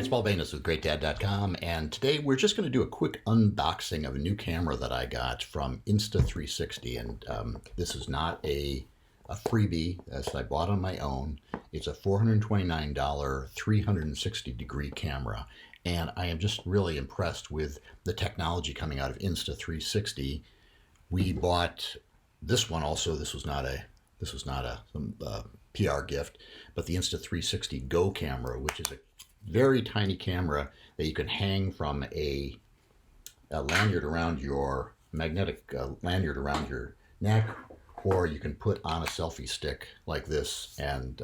it's Paul Banis with GreatDad.com, and today we're just going to do a quick unboxing of a new camera that I got from Insta360, and this is not a freebie. This I bought on my own. It's a $429 360-degree camera, and I am just really impressed with the technology coming out of Insta360. We bought this one also. This was not a PR gift, but the Insta360 Go camera, which is a very tiny camera that you can hang from a lanyard around your magnetic lanyard around your neck, or you can put on a selfie stick like this and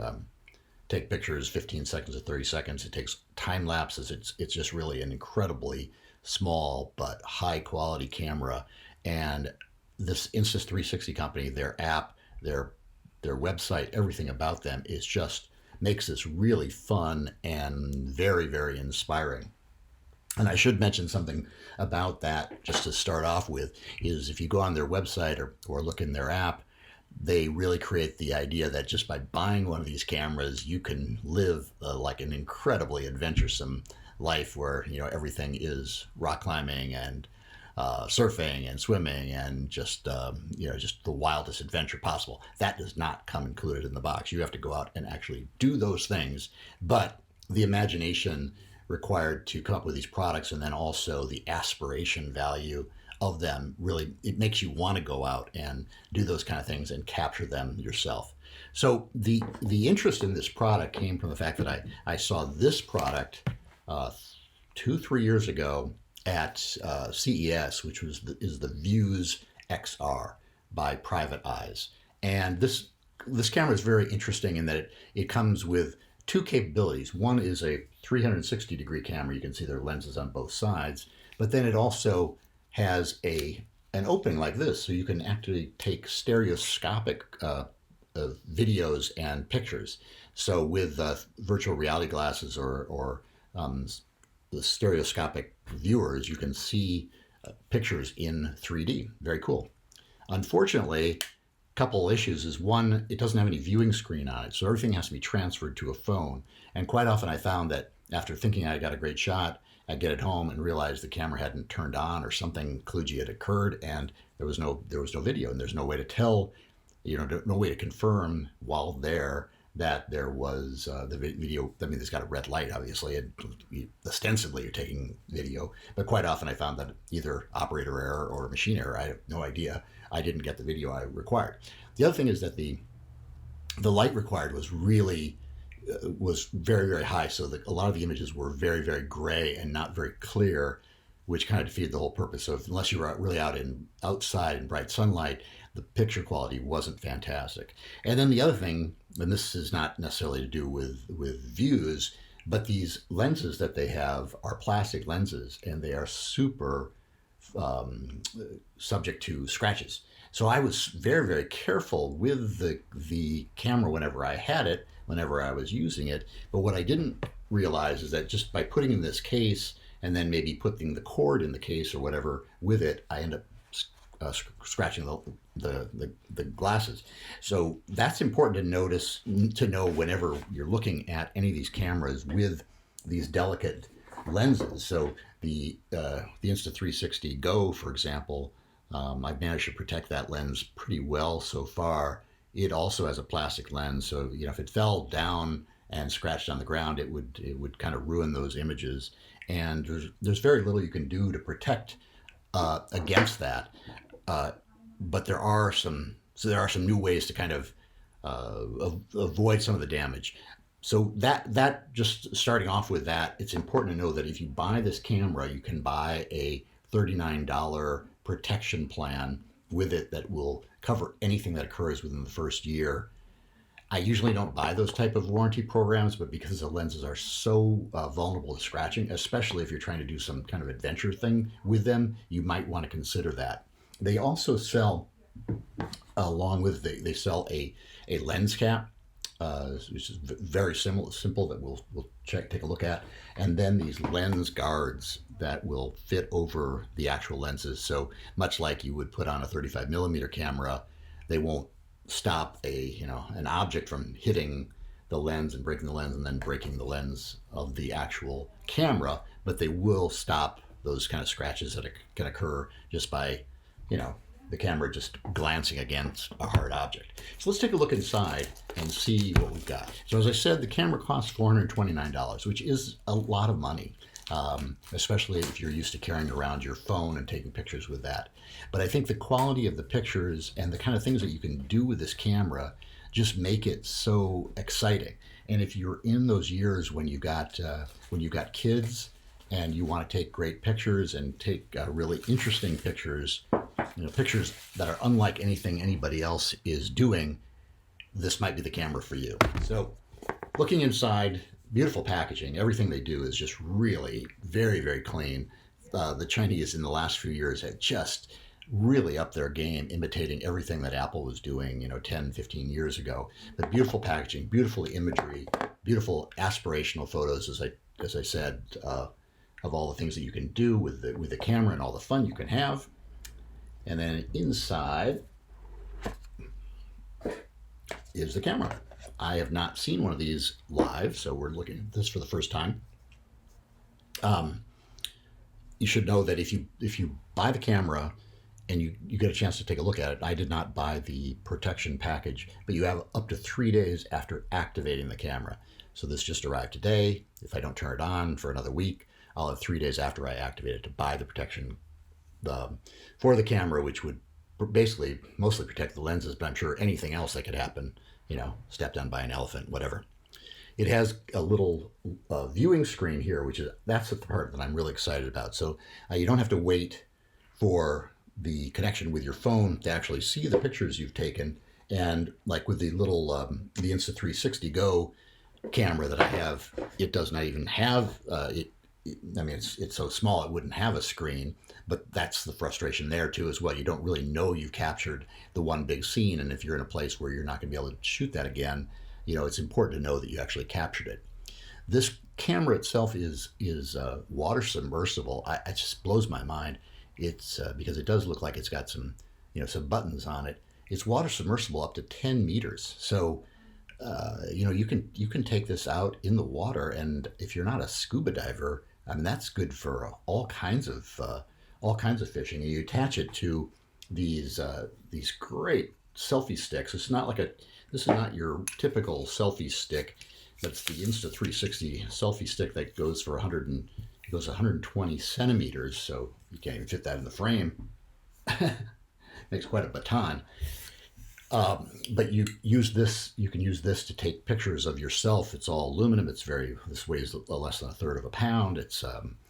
take pictures 15 seconds or 30 seconds. It takes time lapses. It's just really an incredibly small but high quality camera. And this Insta360 company, their app, their website, everything about them is just makes this really fun and very, very inspiring. And I should mention something about that just to start off with, is if you go on their website or look in their app, they really create the idea that just by buying one of these cameras, you can live like an incredibly adventuresome life where, you know, everything is rock climbing and surfing and swimming and just just the wildest adventure possible. That does not come included in the box. You have to go out and actually do those things, but the imagination required to come up with these products, and then also the aspiration value of them, really it makes you want to go out and do those kind of things and capture them yourself. So the interest in this product came from the fact that I saw this product 2-3 years ago at CES, which is the Vuze XR by Private Eyes. And this camera is very interesting in that it comes with two capabilities. One is a 360-degree camera. You can see there are lenses on both sides, but then it also has an opening like this, so you can actually take stereoscopic videos and pictures. So with virtual reality glasses or the stereoscopic viewers, you can see pictures in 3D. Very cool. Unfortunately, a couple issues is, one, it doesn't have any viewing screen on it, so everything has to be transferred to a phone. And quite often I found that after thinking I got a great shot, I'd get it home and realize the camera hadn't turned on or something kludgy had occurred, and there was no video, and there's no way to tell, no way to confirm while there that there was the video. I mean, it's got a red light, obviously, and ostensibly you're taking video, but quite often I found that either operator error or machine error. I have no idea. I didn't get the video I required. The other thing is that the light required was really was very, very high, so that a lot of the images were very, very gray and not very clear, which kind of defeated the whole purpose. So unless you were really outside in bright sunlight, the picture quality wasn't fantastic. And then the other thing, and this is not necessarily to do with Vuze, but these lenses that they have are plastic lenses, and they are super subject to scratches. So I was very, very careful with the camera whenever I had it, whenever I was using it. But what I didn't realize is that just by putting in this case and then maybe putting the cord in the case or whatever with it, I end up scratching the glasses. So that's important to know whenever you're looking at any of these cameras with these delicate lenses. So the Insta360 Go, for example, I've managed to protect that lens pretty well so far. It also has a plastic lens, so if it fell down and scratched on the ground, it would kind of ruin those images. And there's very little you can do to protect against that. But there are some new ways to kind of avoid some of the damage. So that just starting off with that, it's important to know that if you buy this camera, you can buy a $39 protection plan with it that will cover anything that occurs within the first year. I usually don't buy those type of warranty programs, but because the lenses are so vulnerable to scratching, especially if you're trying to do some kind of adventure thing with them, you might want to consider that. They also sell, along with they sell a lens cap, which is very simple that we'll take a look at, and then these lens guards that will fit over the actual lenses. So much like you would put on a 35mm camera, they won't stop an object from hitting the lens and breaking the lens and then breaking the lens of the actual camera, but they will stop those kind of scratches that can occur just by, you know, the camera just glancing against a hard object. So let's take a look inside and see what we've got. So as I said, the camera costs $429, which is a lot of money, especially if you're used to carrying around your phone and taking pictures with that. But I think the quality of the pictures and the kind of things that you can do with this camera just make it so exciting. And if you're in those years when you got kids and you want to take great pictures and take really interesting pictures, you know, pictures that are unlike anything anybody else is doing, this might be the camera for you. So looking inside, beautiful packaging. Everything they do is just really very, very clean. The Chinese in the last few years have just really upped their game, imitating everything that Apple was doing, you know, 10, 15 years ago. But beautiful packaging, beautiful imagery, beautiful aspirational photos, as I said, of all the things that you can do with the camera and all the fun you can have. And then inside is the camera. I have not seen one of these live, so we're looking at this for the first time. You should know that if you buy the camera and you get a chance to take a look at it, I did not buy the protection package, but you have up to 3 days after activating the camera. So this just arrived today. If I don't turn it on for another week, I'll have 3 days after I activate it to buy the protection for the camera, which would basically mostly protect the lenses, but I'm sure anything else that could happen, you know, stepped on by an elephant, whatever. It has a little viewing screen here, that's the part that I'm really excited about. So you don't have to wait for the connection with your phone to actually see the pictures you've taken. And like with the little, the Insta360 Go camera that I have, it does not even have, I mean, it's so small it wouldn't have a screen, but that's the frustration there too as well. You don't really know you've captured the one big scene, and if you're in a place where you're not going to be able to shoot that again, you know, it's important to know that you actually captured it. This camera itself is water submersible. It just blows my mind. It's because it does look like it's got some, you know, some buttons on it. It's water submersible up to 10 meters. So you know, you can take this out in the water, and if you're not a scuba diver, I mean, that's good for all kinds of fishing. And you attach it to these great selfie sticks. This is not your typical selfie stick. That's the Insta360 selfie stick that goes for 120 centimeters. So you can't even fit that in the frame. Makes quite a baton. But you can use this to take pictures of yourself. It's all aluminum. This weighs less than a third of a pound. It's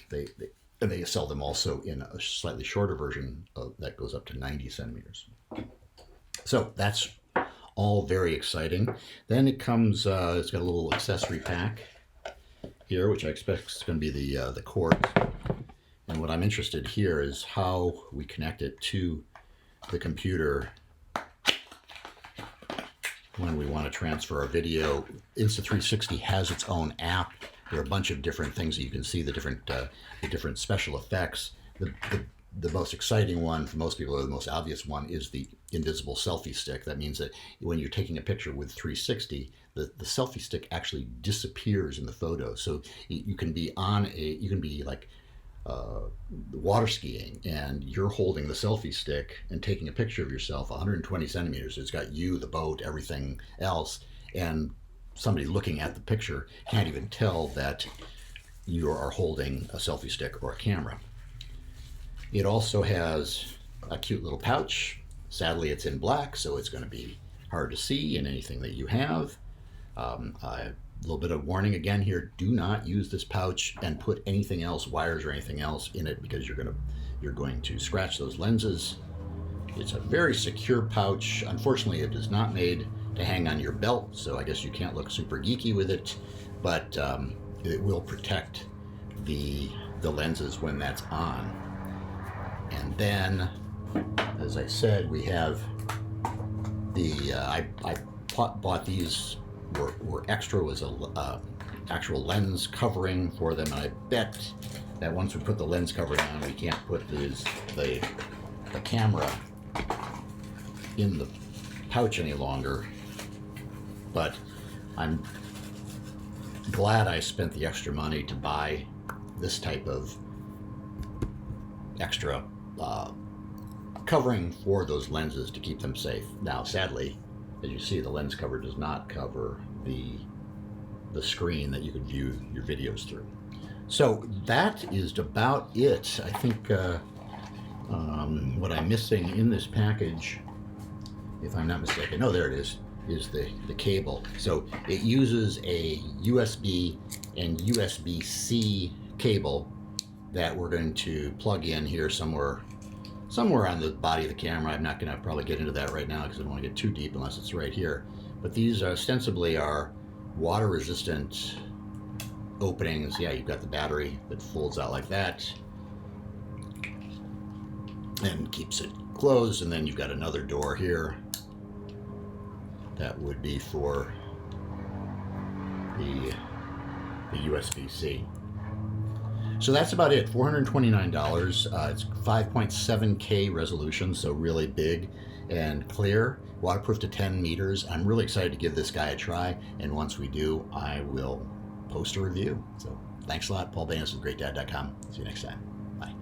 they sell them also in a slightly shorter version that goes up to 90 centimeters. So that's all very exciting. Then it comes, it's got a little accessory pack here, which I expect is going to be the cords. And what I'm interested here is how we connect it to the computer when we want to transfer our video. Insta360 has its own app. There are a bunch of different things that you can see, the different special effects. The most exciting one for most people, or the most obvious one, is the Invisible Selfie Stick. That means that when you're taking a picture with 360, the selfie stick actually disappears in the photo. So you can be like water skiing, and you're holding the selfie stick and taking a picture of yourself 120 centimeters. It's got you, the boat, everything else, and somebody looking at the picture can't even tell that you are holding a selfie stick or a camera. It also has a cute little pouch. Sadly, it's in black, so it's going to be hard to see in anything that you have. A little bit of warning again here: do not use this pouch and put anything else, wires or anything else, in it, because you're going to scratch those lenses. It's a very secure pouch. Unfortunately, it is not made to hang on your belt, so I guess you can't look super geeky with it, but it will protect the lenses when that's on. And then, as I said, we have I bought these, were extra, was a actual lens covering for them, and I bet that once we put the lens covering on, we can't put the camera in the pouch any longer. But I'm glad I spent the extra money to buy this type of extra covering for those lenses to keep them safe. Now, sadly, as you see, the lens cover does not cover the screen that you could view your videos through. So that is about it. I think what I'm missing in this package, if I'm not mistaken, no, there it is the cable. So it uses a USB and USB-C cable that we're going to plug in here somewhere on the body of the camera. I'm not going to probably get into that right now because I don't want to get too deep unless it's right here. But these ostensibly are water resistant openings. Yeah, you've got the battery that folds out like that and keeps it closed, and then you've got another door here that would be for the USB-C. So that's about it. $429. It's 5.7K resolution, so really big and clear, waterproof to 10 meters. I'm really excited to give this guy a try, and once we do, I will post a review. So thanks a lot. Paul Banas with GreatDad.com. See you next time. Bye.